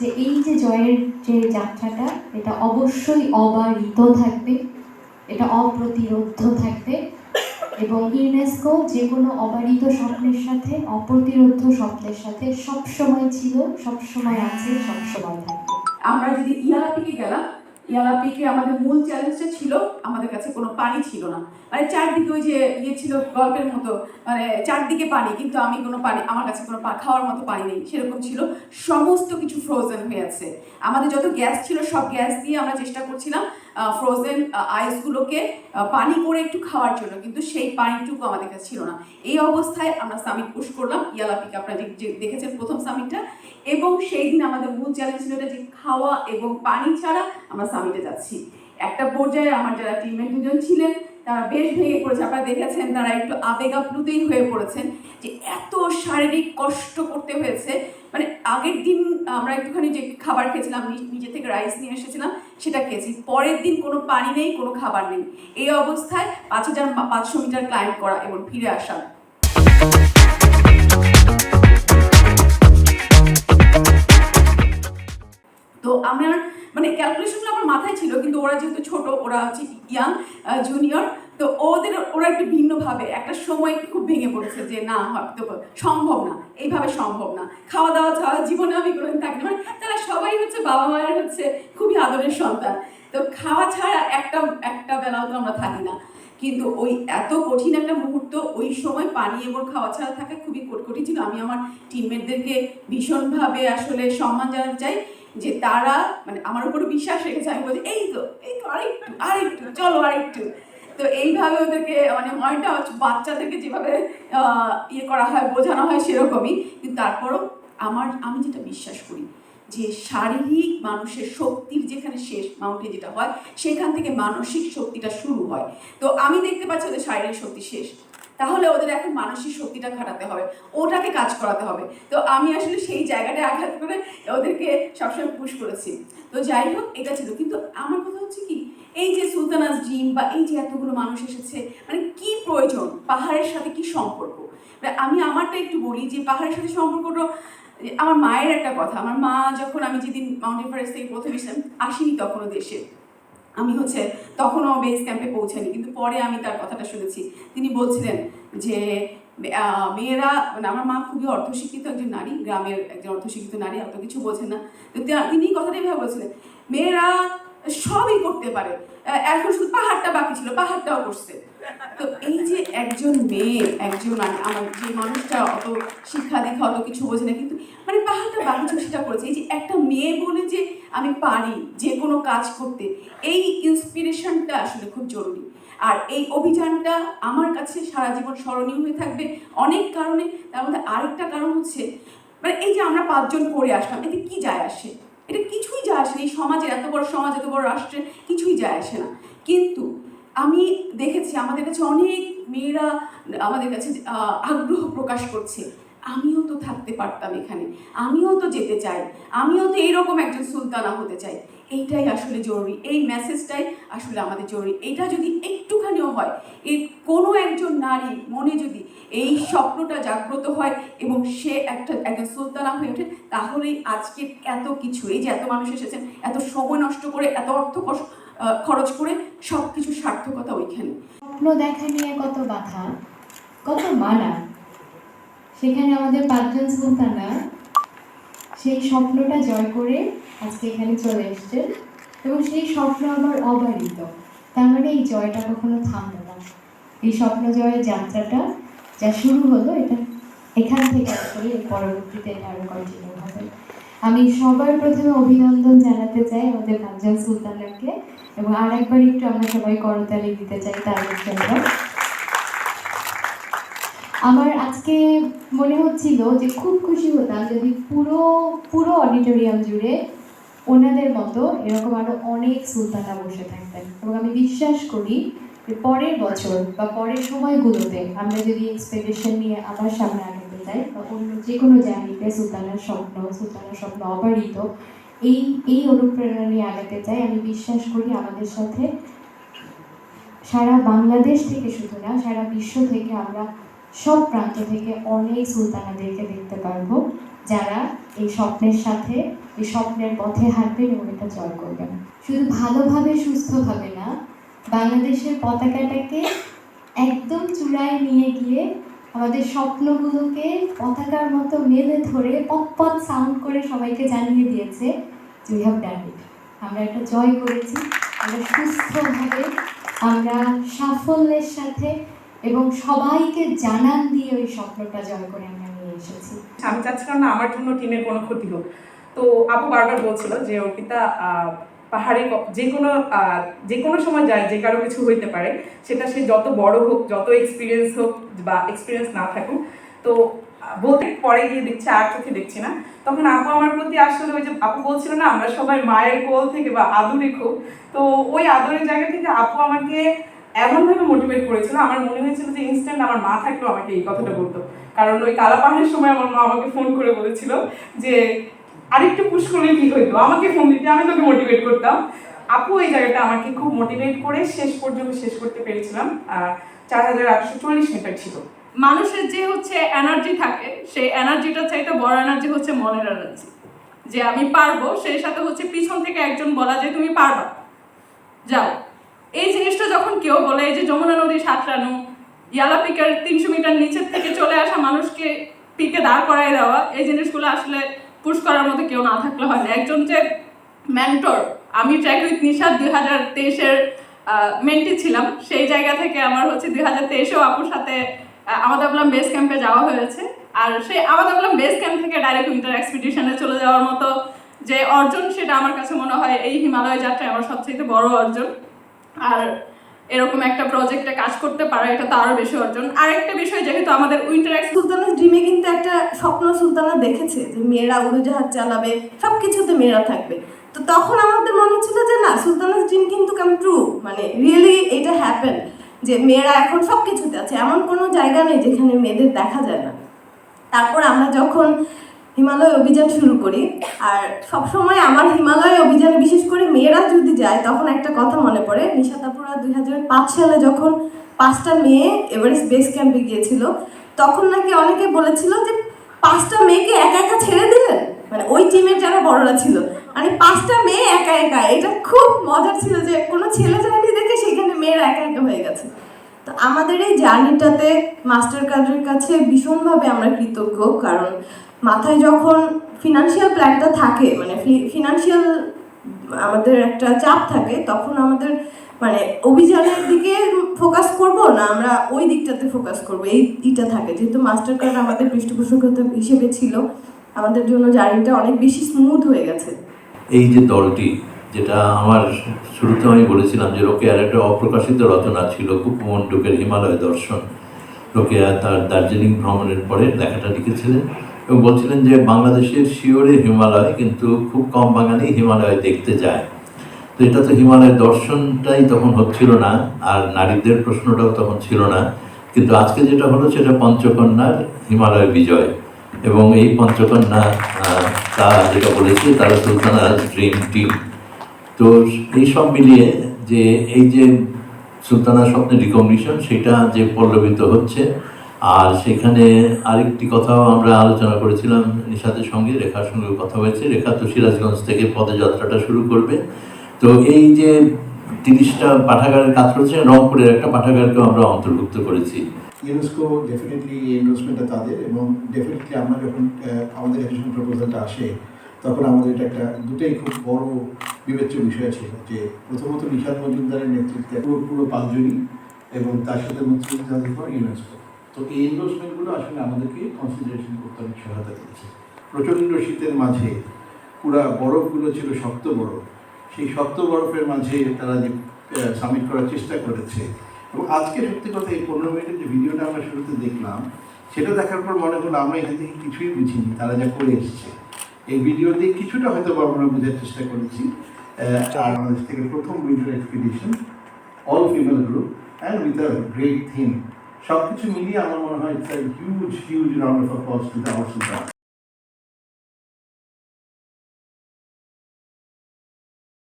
যে এই যে জয়ের যে যাত্রাটা, এটা অবশ্যই অবারিত থাকবে, এটা অপ্রতিরোধ্য থাকবে, এবং ইউনেস্কো যে কোনো অবারিত স্বপ্নের সাথে, অপ্রতিরোধ্য স্বপ্নের সাথে সবসময় ছিল, সবসময় আছে, সবসময় থাকবে। আমরা যদি ইয়ালাপিকে গেলাম, ইয়ালাপিকে আমাদের মূল চ্যালেঞ্জটা ছিল আমাদের কাছে কোনো পানি ছিল না, মানে চারদিকে ওই যে ছিল গল্পের মতো, মানে চারদিকে পানি কিন্তু আমি কোনো পানি, আমার কাছে কোনো খাওয়ার মতো পানি নেই, সেরকম ছিল। সমস্ত কিছু ফ্রোজেন হয়ে আছে। আমাদের যত গ্যাস ছিল সব গ্যাস দিয়ে আমরা চেষ্টা করছিলাম ফ্রোজেন আইসগুলোকে পানি করে একটু খাওয়ার জন্য, কিন্তু সেই পানিটুকু আমাদের কাছে ছিল না। এই অবস্থায় আমরা সামিট পুশ করলাম ইয়ালাপিকে, আপনারা যে দেখেছেন প্রথম সামিটটা, এবং সেই দিন আমাদের মূল চ্যালেঞ্জ ছিল যে খাওয়া এবং পানি ছাড়া আমরা সামিটে যাচ্ছি। একটা পর্যায়ে আমার যারা টিমমেট দুজন ছিলেন তারা বেশ ভেঙে পড়েছে, আপনারা দেখেছেন তারা একটু আবেগাপ্লুতই হয়ে পড়েছেন যে এত শারীরিক কষ্ট করতে হয়েছে। মানে আগের দিন আমরা একটুখানি যে খাবার খেয়েছিলাম, নিজে থেকে রাইস নিয়ে এসেছিলাম, সেটা খেয়েছি, পরের দিন কোনো পানি নেই, কোনো খাবার নেই, এই অবস্থায় 5500 মিটার ক্লাইম্ব করা এবং ফিরে আসা। তো আমার মানে ক্যালকুলেশনগুলো আমার মাথায় ছিল, কিন্তু ওরা যেহেতু ছোট, ওরা হচ্ছে ইয়াং জুনিয়র, তো ওরা একটু ভিন্নভাবে একটা সময় খুব ভেঙে পড়েছে যে না, হয়তো সম্ভব না, এইভাবে সম্ভব না, খাওয়া দাওয়া ছাড়া জীবনে আমি কোনোদিন থাকি না। মানে তারা সবাই হচ্ছে বাবা মায়ের হচ্ছে খুবই আদরের সন্তান, তো খাওয়া ছাড়া একটা বেলাও তো আমরা থাকি না। কিন্তু ওই এত কঠিন একটা মুহূর্ত, ওই সময় পানি এবং খাওয়া ছাড়া থাকা খুবই কঠিন ছিল। আমি আমার টিমমেটদেরকে ভীষণভাবে আসলে সম্মান জানাতে চাই যে তারা মানে আমার উপরে বিশ্বাস রেখেছে। আমি বলছি এই তো আরেকটু চলো আরেকটু। তো এইভাবে ওদেরকে মানে ময়টা বাচ্চাদেরকে যেভাবে ইয়ে করা হয়, বোঝানো হয় সেরকমই। কিন্তু তারপরও আমি যেটা বিশ্বাস করি যে শারীরিক মানুষের শক্তির যেখানে শেষ মাউন্টে যেটা হয়, সেখান থেকে মানসিক শক্তিটা শুরু হয়। তো আমি দেখতে পাচ্ছি ওদের শারীরিক শক্তি শেষ, তাহলে ওদের এখন মানসিক শক্তিটা খাটাতে হবে, ওটাকে কাজ করাতে হবে। তো আমি আসলে সেই জায়গাটায় আঘাত করে ওদেরকে সবসময় পুশ করেছি। তো যাই হোক, এটা ছিল। কিন্তু আমার কথা হচ্ছে কি, এই যে সুলতানাস জিম বা এই যে এতগুলো মানুষ এসেছে, মানে কি প্রয়োজন, পাহাড়ের সাথে কি সম্পর্ক? আমি আমারটা একটু বলি যে পাহাড়ের সাথে সম্পর্কটা আমার মায়ের একটা কথা। আমার মা যখন, আমি যেদিন মাউন্ট এভারেস্ট থেকে প্রথম এসেছিলাম, আসিনি তখনও দেশে, আমি হচ্ছে তখনও বেস ক্যাম্পে পৌঁছানি, কিন্তু পরে আমি তার কথাটা শুনেছি। তিনি বলছিলেন যে মেয়েরা, মানে আমার মা খুবই অর্ধশিক্ষিত একজন নারী, গ্রামের একজন অর্ধশিক্ষিত নারী, অত কিছু বোঝেন না, তো তিনি কথাটা এইভাবে বলছিলেন, মেয়েরা সবই করতে পারে, এখন শুধু পাহাড়টা বাকি ছিল, পাহাড়টাও করছে। তো এই যে একজন মেয়ে, একজন আমার যে মানুষটা অত শিক্ষা দীক্ষা অত কিছু বোঝে না, কিন্তু মানে পাহাড়টা বাকি ছিল সেটা করেছে, এই যে একটা মেয়ে বলে যে আমি পারি যে কোনো কাজ করতে, এই ইন্সপিরেশনটা আসলে খুব জরুরি। আর এই অভিযানটা আমার কাছে সারা জীবন স্মরণীয় হয়ে থাকবে অনেক কারণে। তার মধ্যে আরেকটা কারণ হচ্ছে, মানে এই যে আমরা 5 জন করে আসলাম, এতে কি যায় আসে? এটা কিছুই যায় আসে না, এই সমাজের এত বড় সমাজ, এত বড় রাষ্ট্রে কিছুই যায় আসে না। কিন্তু আমি দেখেছি আমাদের কাছে অনেক মেয়েরা আমাদের কাছে আগ্রহ প্রকাশ করছে, আমিও তো থাকতে পারতাম এখানে, আমিও তো যেতে চাই, আমিও তো এইরকম একজন সুলতানা হতে চাই। এইটাই আসলে জরুরি, এই মেসেজটাই আসলে আমাদের জরুরি। এটা যদি একটুখানিও হয়, এই কোনো একজন নারী মনে যদি এই স্বপ্নটা জাগ্রত হয় এবং সে একজন সুলতানা হয়ে ওঠে, তাহলেই আজকে এত কিছু, এই যে এত মানুষ এসেছেন, এত সময় নষ্ট করে, এত অর্থ খরচ করে, সব কিছু সার্থকতা ওইখানে। স্বপ্ন দেখা নিয়ে কত বাধা, কত মানা, সেখানে আমাদের 5 জন সুলতানা সেই স্বপ্নটা জয় করে আজকে এখানে চলে এসছে, এবং সেই স্বপ্ন আবার অবারিত। তার মানে এই জয়টা কখনো থামবে না। এই স্বপ্ন জয়ের যাত্রাটা যা শুরু হলো, এটা এখান থেকে আসলে পরবর্তীতে আরো কন্টিনিউ হবে। আমি সবার প্রথমে অভিনন্দন জানাতে চাই আমাদের 5 জন সুলতানাকে, এবং আরেকবার একটু আমরা সবাই করতালি দিতে চাই তাদের জন্য। আমার আজকে মনে হচ্ছিল যে খুব খুশি হতাম যদি পুরো অডিটোরিয়াম জুড়ে ওনাদের মতো এরকম আরো অনেক সুলতানা বসে থাকতেন, এবং আমি বিশ্বাস করি যে পরের বছর বা পরের সময়গুলোতে আমরা যদি এক্সপেডিশন নিয়ে আবার সামনে আগাতে যাই বা অন্য যে কোনো জায়গাতে সুলতানার স্বপ্ন অবারিত এই অনুপ্রেরণা নিয়ে আগাতে চাই, আমি বিশ্বাস করি আমাদের সাথে সারা বাংলাদেশ থেকে শুধু না, সারা বিশ্ব থেকে আমরা সব প্রান্ত থেকে অনেক সুলতানাদেরকে দেখতে পারবো। যারা এই স্বপ্নের সাথে এই স্বপ্নের পথে হাঁটবেন এবং এটা জয় করবেন। শুধু ভালোভাবে সুস্থভাবে না, বাংলাদেশের পতাকাটাকে একদম চূড়ায় নিয়ে গিয়ে আমাদের স্বপ্নগুলোকে পতাকার মতো মেলে ধরে পট পট সাউন্ড করে সবাইকে জানিয়ে দিয়েছে যে উই হ্যাভ ডান ইট। আমরা একটা জয় করেছি, আমরা সুস্থভাবে, আমরা সাফল্যের সাথে এবং সবাইকে জানান দিয়ে ওই স্বপ্নটা জয় করে আমরা নিয়ে এসেছি। আমি চাচ্ছিলাম না আমার জন্য টিমের কোনো ক্ষতি হোক। তো আপু বারবার বলছিল যে অর্পিতা পাহাড়ে যে কোনো সময় যায়, যে কারো কিছু হইতে পারে, সেটা সে যত বড় হোক, যত এক্সপিরিয়েন্স হোক বা এক্সপিরিয়েন্স না থাকুক। তো বলতে পরে গিয়ে দেখছি আর চোখে দেখছি না, তখন আপু আমার প্রতি আসলে ওই যে আপু বলছিল না আমরা সবাই মায়ের কোল থেকে বা আদরে খুব, তো ওই আদরের জায়গা থেকে আপু আমাকে এমনভাবে মোটিভেট করেছিল, আমার মনে হয়েছিল যে ইনস্ট্যান্ট আমার মা থাকলেও আমাকে এই কথাটা বলতো। কারণ ওই কালা পাহাড়ের সময় আমার মা আমাকে ফোন করে বলেছিল যে আরেকটু পুশ করলে কি হইতো, আমাকে ফোন দিতে, আমি তোকে মোটিভেট করতাম। আপু এই জায়গাটা আমাকে খুব মোটিভেট করে শেষ পর্যন্ত শেষ করতে পেরেছিলাম। 4840 মিটার ছিল। মানুষের যে হচ্ছে এনার্জি থাকে, সেই এনার্জিটা চাইতে বড় এনার্জি হচ্ছে মনের এনার্জি, যে আমি পারবো। সেই সাথে হচ্ছে পিছন থেকে একজন বলা যে তুমি পারবা, যাও। এই জিনিসটা যখন কেউ বলে, এই যে যমুনা নদী সাঁতরানো, ইয়ালা পিকের 300 মিটার নিচের থেকে চলে আসা মানুষকে পিকে দাঁড় করায় দেওয়া, এই জিনিসগুলো আসলে পুশ করার মতো কেউ না থাকলে হয় না। একজন যে মেন্টর, আমি ট্র্যাক উইথ নিশাদ 2023-এর মেন্টি ছিলাম, সেই জায়গা থেকে আমার হচ্ছে 2023-এও আপুর সাথে আমাদাবলাম বেস ক্যাম্পে যাওয়া হয়েছে। আর সেই আমাদাবলাম বেস ক্যাম্প থেকে ডাইরেক্ট উইন্টার এক্সপিডিশনে চলে যাওয়ার মতো যে অর্জন, সেটা আমার কাছে মনে হয় এই হিমালয় যাত্রায় আমার সবচেয়ে বড় অর্জন। আর এরকম একটা প্রজেক্টে কাজ করতে পারা, এটা তো আরও বেশি অর্জন। আর একটা বিষয়, যেহেতু আমাদের উইন্টার সুলতানা's ড্রিমে কিন্তু একটা স্বপ্ন সুলতানা দেখেছে যে মেয়েরা উড়োজাহাজ চালাবে, সব কিছুতে মেয়েরা থাকবে। তো তখন আমাদের মনে ছিল যে না, সুলতানা's ড্রিম কিন্তু কাম ট্রু, মানে রিয়েলি এটা হ্যাপেন, যে মেয়েরা এখন সব কিছুতে আছে, এমন কোনো জায়গা নেই যেখানে মেয়েদের দেখা যায় না। তারপর আমরা যখন হিমালয় অভিযান শুরু করি, আর সবসময় আমার হিমালয় অভিযানে বিশেষ করে মেয়েরা যদি যায় তখন একটা কথা মনে পড়ে, নিশাতাপুরা 2005 সালে যখন 5টা মেয়ে এভারেস্ট বেস ক্যাম্পে গিয়েছিল, তখন নাকি অনেকে বলেছিল যে 5টা মেয়েকে একা একা ছেড়ে দিলেন, মানে ওই টিমের যারা বড়রা ছিল, মানে 5টা মেয়ে একা একা। এটা খুব মজার ছিল যে কোনো ছেলে যায়নি দেখে সেখানে মেয়েরা একা একা হয়ে গেছে। তো আমাদের এই জার্নিটাতে মাস্টার কার্ডের কাছে ভীষণভাবে আমরা কৃতজ্ঞ, কারণ মাথায় যখন ফিনান্সিয়াল প্ল্যানটা থাকে, মানে ফিনান্সিয়াল আমাদের একটা চাপ থাকে, তখন আমাদের মানে অভিযানের দিকে ফোকাস করব না আমরা ওই দিকটাতে ফোকাস করব, এইটা থাকে। যেহেতু মাস্টার কার্ড আমাদের পৃষ্ঠপোষকতা হিসেবে ছিল, আমাদের জন্য জার্নিটা অনেক বেশি স্মুথ হয়ে গেছে। এই যে দলটি, যেটা আমার শুরুতে আমি বলেছিলাম যে রোকেয়ার একটা অপ্রকাশিত রচনা ছিল কুকুমন ডুকের হিমালয় দর্শন। রোকেয়া তার দার্জিলিং ভ্রমণের পরে লেখাটা লিখেছিলেন এবং বলছিলেন যে বাংলাদেশের শিওরে হিমালয়, কিন্তু খুব কম বাঙালি হিমালয় দেখতে যায়। তো এটা তো হিমালয় দর্শনটাই তখন হচ্ছিল না, আর নারীদের প্রশ্নটাও তখন ছিল না। কিন্তু আজকে যেটা হলো সেটা পঞ্চকন্যার হিমালয় বিজয়, এবং এই পঞ্চকন্যা তারা যেটা বলেছে তারা সুলতানা's ড্রিম টিম। তো এই সব মিলিয়ে যে এই যে সুলতানা স্বপ্নের রিকগনিশন, সেটা যে পল্লবিত হচ্ছে। আর সেখানে আরেকটি কথাও আমরা আলোচনা করেছিলাম নিশাতের সঙ্গে, রেখার সঙ্গে কথা হয়েছে। রেখা তো সিরাজগঞ্জ থেকে পদযাত্রাটা শুরু করবে। তো এই যে 30টা পাঠাগারের কাজ করছে, রংপুরের একটা পাঠাগারকেও আমরা অন্তর্ভুক্ত করেছি। ইউনেস্কো ডেফিনেটলি এই এন্ডোর্সমেন্টটা তাদের, এবং ডেফিনেটলি আমরা যখন আমাদের এডুকেশন প্রপোজালটা আসে, তখন আমাদের এটা একটা দুটোই খুব বড় বিবেচ্য বিষয় ছিল, যে প্রথমত নিশাদ মজুমদারের নেতৃত্বে পুরো পাঁচজনই, এবং তার সাথে মুক্তিযুদ্ধ ইউনেস্কো। তো এই এন্ডোর্সমেন্টগুলো আসলে আমাদেরকে কনসিডারেশন করতে অনেক সহায়তা করেছে। প্রচণ্ড শীতের মাঝে পুরা বরফগুলো ছিল শক্ত বরফ, সেই শক্ত বরফের মাঝে তারা যে সাবমিট করার চেষ্টা করেছে। এবং আজকে সত্যি কথা, এই 15 মিনিটের যে ভিডিওটা আমরা শুরুতে দেখলাম, সেটা দেখার পর মনে হলো আমরা এখান থেকে কিছুই বুঝিনি, তারা যা করে এসছে। এই ভিডিও দিয়ে কিছুটা হয়তো আমরা বোঝার চেষ্টা করেছি। আর আমাদের থেকে প্রথম winter expedition, all female group and with a great theme, সব কিছু মিলিয়ে আমার মনে হয় it's a huge round of applause to our Sultana.